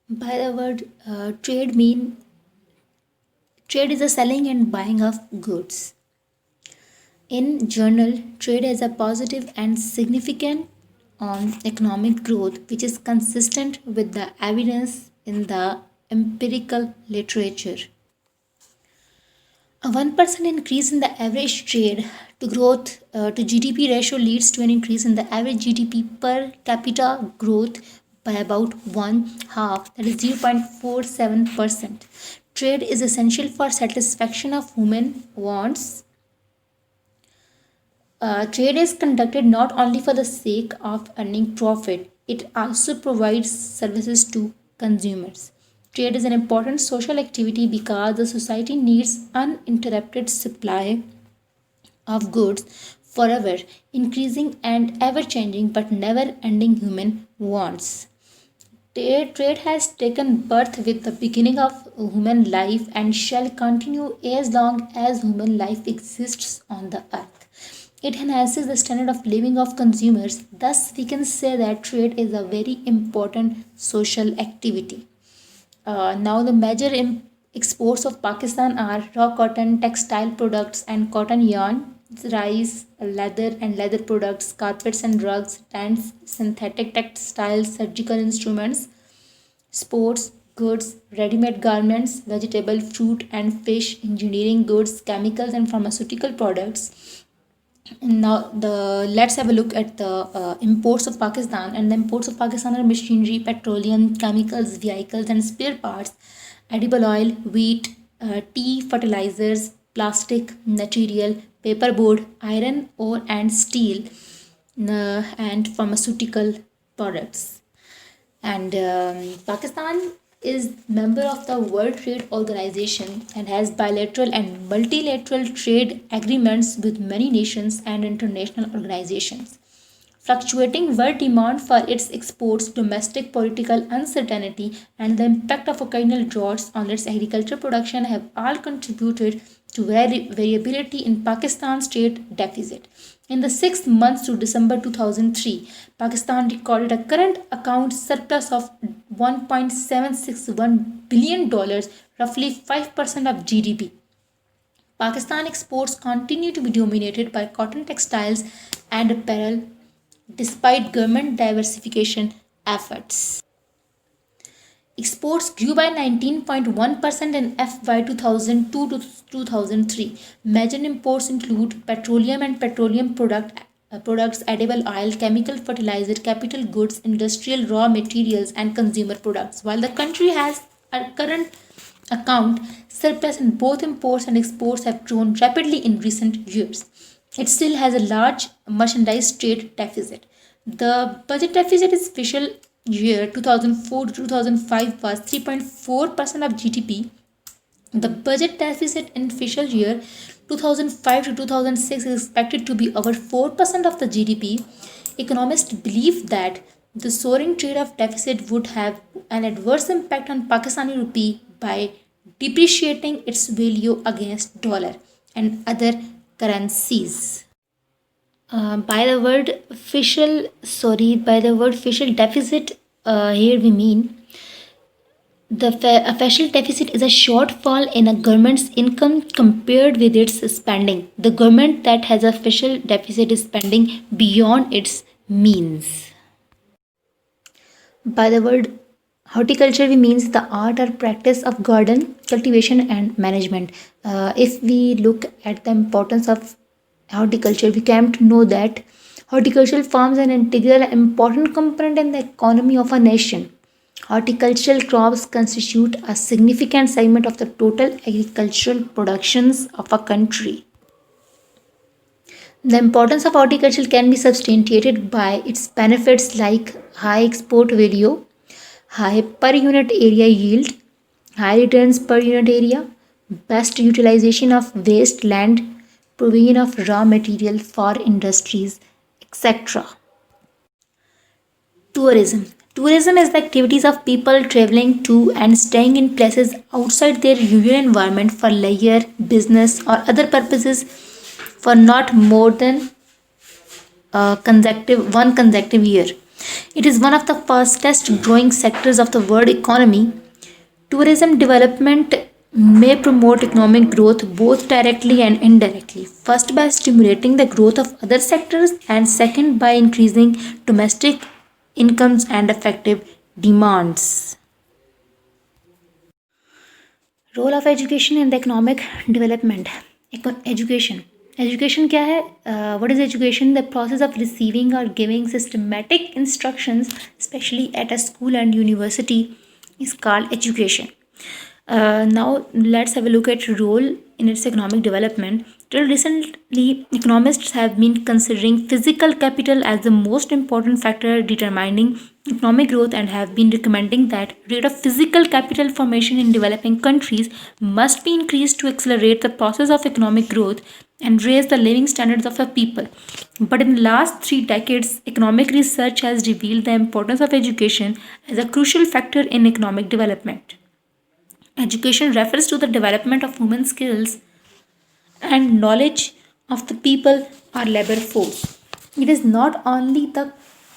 By the word trade is the selling and buying of goods. In general, trade has a positive and significant on economic growth, which is consistent with the evidence in the empirical literature. A 1% increase in the average trade to growth to GDP ratio leads to an increase in the average GDP per capita growth by about one half, that is 0.47%. Trade is essential for satisfaction of human wants. Trade is conducted not only for the sake of earning profit, it also provides services to consumers. Trade is an important social activity because the society needs uninterrupted supply of goods forever, increasing and ever changing but never ending human wants. Trade has taken birth with the beginning of human life and shall continue as long as human life exists on the earth. It enhances the standard of living of consumers. Thus, we can say that trade is a very important social activity. Now, the major exports of Pakistan are raw cotton, textile products, and cotton yarn, rice, leather and leather products, carpets and rugs, tents, synthetic textiles, surgical instruments, sports goods, ready made garments, vegetable, fruit and fish, engineering goods, chemicals, and pharmaceutical products. Now, the let's have a look at the imports of Pakistan. And the imports of Pakistan are machinery, petroleum, chemicals, vehicles, and spare parts, edible oil, wheat, tea, fertilizers, plastic material, paperboard, iron ore, and steel, and pharmaceutical products. And Pakistan is member of the World Trade Organization and has bilateral and multilateral trade agreements with many nations and international organizations. Fluctuating world demand for its exports, domestic political uncertainty, and the impact of occasional droughts on its agricultural production have all contributed to variability in Pakistan's trade deficit. In the 6 months to December 2003, Pakistan recorded a current account surplus of $1.761 billion, roughly 5% of GDP. Pakistan exports continue to be dominated by cotton textiles and apparel despite government diversification efforts. Exports grew by 19.1% in FY 2002 to 2003. Major imports include petroleum and products, edible oil, chemical fertilizer, capital goods, industrial raw materials, and consumer products. While the country has a current account surplus in both imports and exports have grown rapidly in recent years, it still has a large merchandise trade deficit. The budget deficit is official year 2004 to 2005 was 3.4% of GDP. The budget deficit in official year 2005 to 2006 is expected to be over 4% of the GDP. Economists believe that the soaring trade of deficit would have an adverse impact on Pakistani rupee by depreciating its value against dollar and other currencies. By the word official deficit, here we mean the official deficit is a shortfall in a government's income compared with its spending. The government that has official deficit is spending beyond its means. By the word horticulture, we means the art or practice of garden cultivation and management. If we look at the importance of horticulture, we came to know that Horticultural farms are an integral and important component in the economy of a nation. Horticultural crops constitute a significant segment of the total agricultural productions of a country. The importance of horticulture can be substantiated by its benefits like high export value, high per unit area yield, high returns per unit area, best utilization of waste land, provision of raw material for industries, etc. Tourism. Tourism is the activities of people traveling to and staying in places outside their usual environment for leisure, business, or other purposes for not more than one consecutive year. It is one of the fastest growing sectors of the world economy. Tourism development may promote economic growth both directly and indirectly. First, by stimulating the growth of other sectors, and second, by increasing domestic incomes and effective demands. Role of education in the economic development. Education. Education क्या है? What is education? The process of receiving or giving systematic instructions, especially at a school and university, is called education. Now let's have a look at role in its economic development. Till recently, economists have been considering physical capital as the most important factor determining economic growth and have been recommending that rate of physical capital formation in developing countries must be increased to accelerate the process of economic growth and raise the living standards of the people. But in the last 3 decades, economic research has revealed the importance of education as a crucial factor in economic development. Education refers to the development of human skills and knowledge of the people or labor force. It is not only the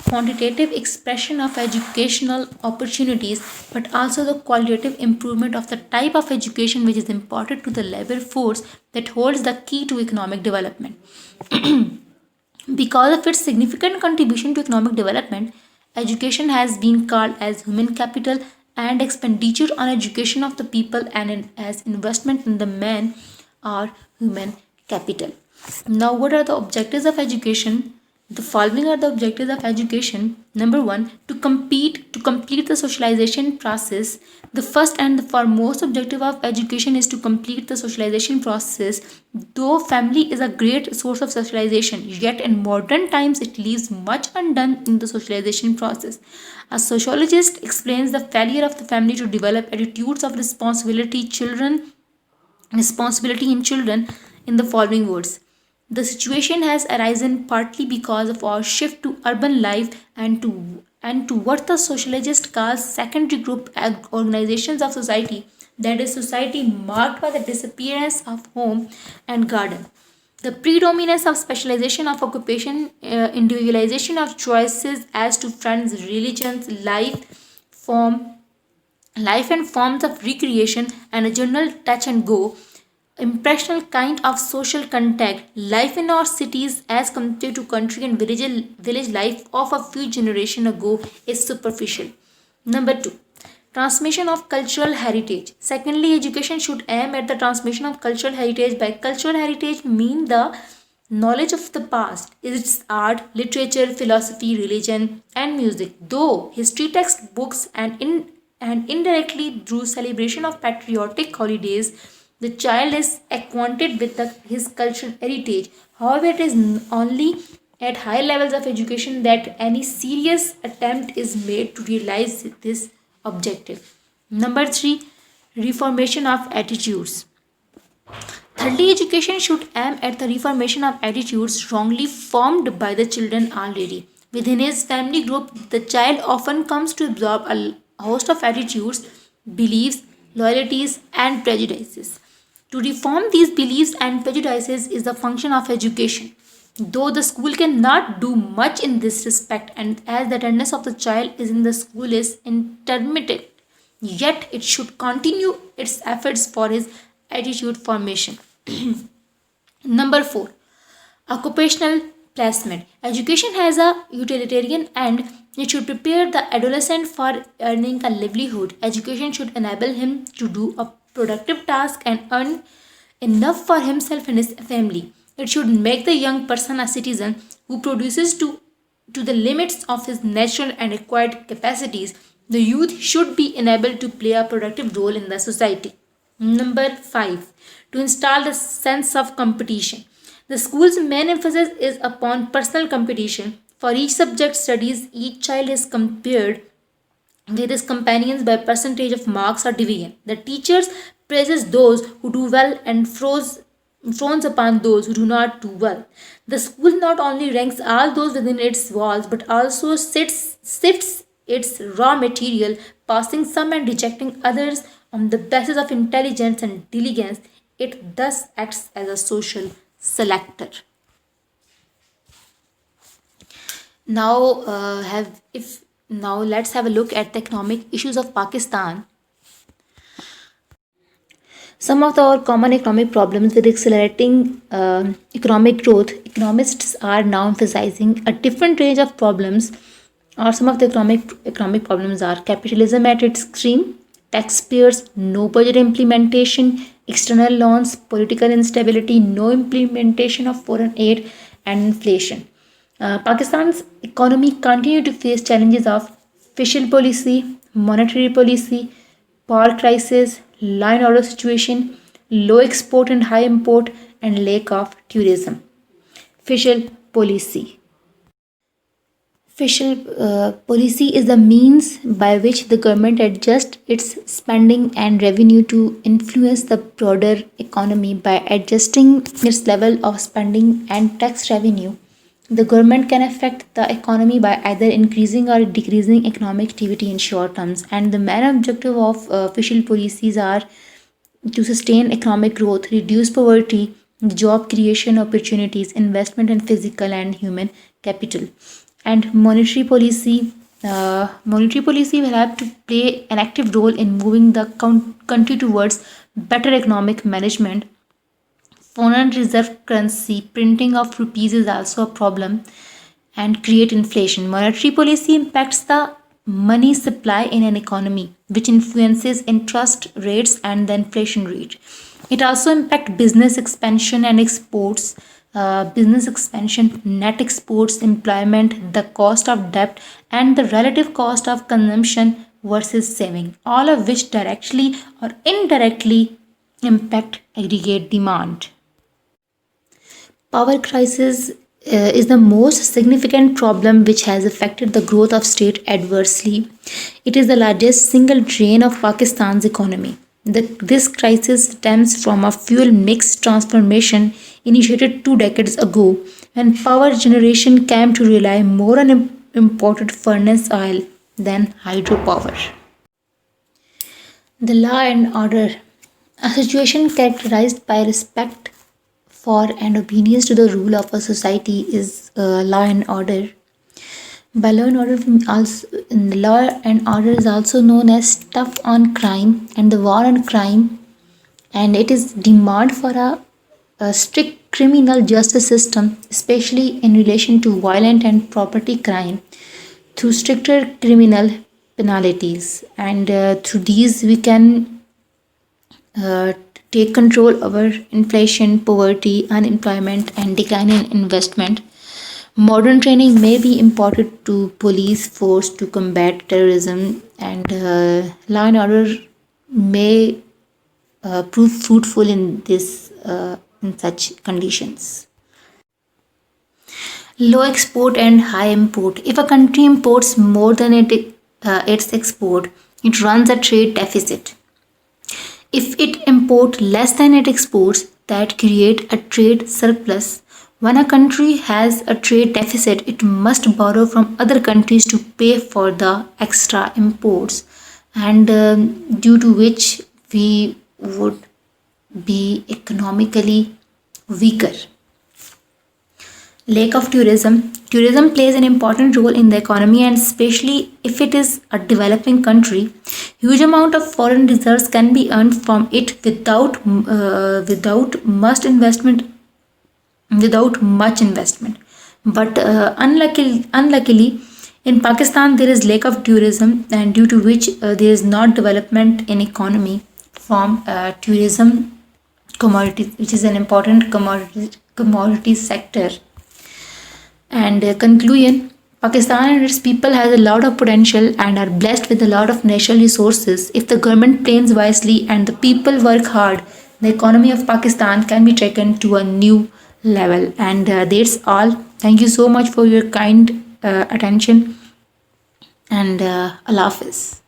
quantitative expression of educational opportunities but also the qualitative improvement of the type of education which is important to the labor force that holds the key to economic development. Because of its significant contribution to economic development, education has been called as human capital, and expenditure on education of the people and as investment in the man or human capital. Now, what are the objectives of education? The following are the objectives of education. Number one, to complete the socialization process. The first and the foremost objective of education is to complete the socialization process. Though family is a great source of socialization, yet in modern times it leaves much undone in the socialization process. A sociologist explains the failure of the family to develop attitudes of responsibility in children in the following words. The situation has arisen partly because of our shift to urban life and to what the sociologist calls secondary group organizations of society, that is society marked by the disappearance of home and garden, the predominance of specialization of occupation, individualization of choices as to friends, religions, form life and forms of recreation, and a general touch and go impressional kind of social contact. Life in our cities as compared to country and village life of a few generations ago is superficial. Number two, transmission of cultural heritage. Secondly, education should aim at the transmission of cultural heritage. By cultural heritage mean the knowledge of the past, its art, literature, philosophy, religion, and music. Though history textbooks and indirectly through celebration of patriotic holidays, the child is acquainted with his cultural heritage. However, it is only at high levels of education that any serious attempt is made to realize this objective. Number three, reformation of attitudes. Thirdly, education should aim at the reformation of attitudes strongly formed by the children already. Within his family group, the child often comes to absorb a host of attitudes, beliefs, loyalties, and prejudices. To reform these beliefs and prejudices is the function of education. Though the school cannot do much in this respect, and as the attendance of the child is in the school is intermittent, yet it should continue its efforts for his attitude formation. Number four, occupational placement. Education has a utilitarian end. It should prepare the adolescent for earning a livelihood. Education should enable him to do a productive task and earn enough for himself and his family. It should make the young person a citizen who produces to the limits of his natural and acquired capacities, the youth should be enabled to play a productive role in the society. Number 5. To install the sense of competition. The school's main emphasis is upon personal competition. For each subject studies, each child is compared with his companions by percentage of marks or division. The teachers praises those who do well and frowns upon those who do not do well. The school not only ranks all those within its walls but also sifts its raw material, passing some and rejecting others on the basis of intelligence and diligence. It thus acts as a social selector. Now let's have a look at the economic issues of Pakistan. Some of our common economic problems with accelerating economic growth, economists are now emphasizing a different range of problems. Or some of the economic problems are capitalism at its extreme, taxpayers, no budget implementation, external loans, political instability, no implementation of foreign aid, and inflation. Pakistan's economy continued to face challenges of fiscal policy, monetary policy, power crisis, law and order situation, low export and high import, and lack of tourism. Fiscal policy. Fiscal policy is the means by which the government adjusts its spending and revenue to influence the broader economy by adjusting its level of spending and tax revenue. The government can affect the economy by either increasing or decreasing economic activity in short terms, and the main objective of official policies are to sustain economic growth, reduce poverty, job creation opportunities, investment in physical and human capital. And monetary policy will have to play an active role in moving the country towards better economic management. Foreign reserve currency printing of rupees is also a problem and create inflation. Monetary policy impacts the money supply in an economy, which influences interest rates and the inflation rate. It also impacts business expansion and exports. Business expansion, net exports, employment, the cost of debt, and the relative cost of consumption versus saving, all of which directly or indirectly impact aggregate demand. Power crisis is the most significant problem which has affected the growth of state adversely. It is the largest single drain of Pakistan's economy. This crisis stems from a fuel mix transformation initiated 2 decades ago when power generation came to rely more on imported furnace oil than hydropower. The law and order, a situation characterized by respect for and obedience to the rule of a society, is law and order. By law and order is also known as tough on crime and the war on crime, and it is demand for a strict criminal justice system, especially in relation to violent and property crime, through stricter criminal penalties. And through these, we can uh, take control over inflation, poverty, unemployment, and decline in investment. Modern training may be imparted to police force to combat terrorism, and law and order may prove fruitful in such conditions. Low export and high import. If a country imports more than its export, it runs a trade deficit. If it imports less than it exports, that create a trade surplus. When a country has a trade deficit, it must borrow from other countries to pay for the extra imports, and due to which we would be economically weaker. Lack of tourism. Tourism plays an important role in the economy, and especially if it is a developing country. Huge amount of foreign reserves can be earned from it without much investment. But unluckily, in Pakistan there is lack of tourism, and due to which there is not development in economy from tourism commodity, which is an important commodity sector. And conclusion, Pakistan and its people has a lot of potential and are blessed with a lot of natural resources. If the government plans wisely and the people work hard, the economy of Pakistan can be taken to a new level. And that's all. Thank you so much for your kind attention, and Allah Hafiz.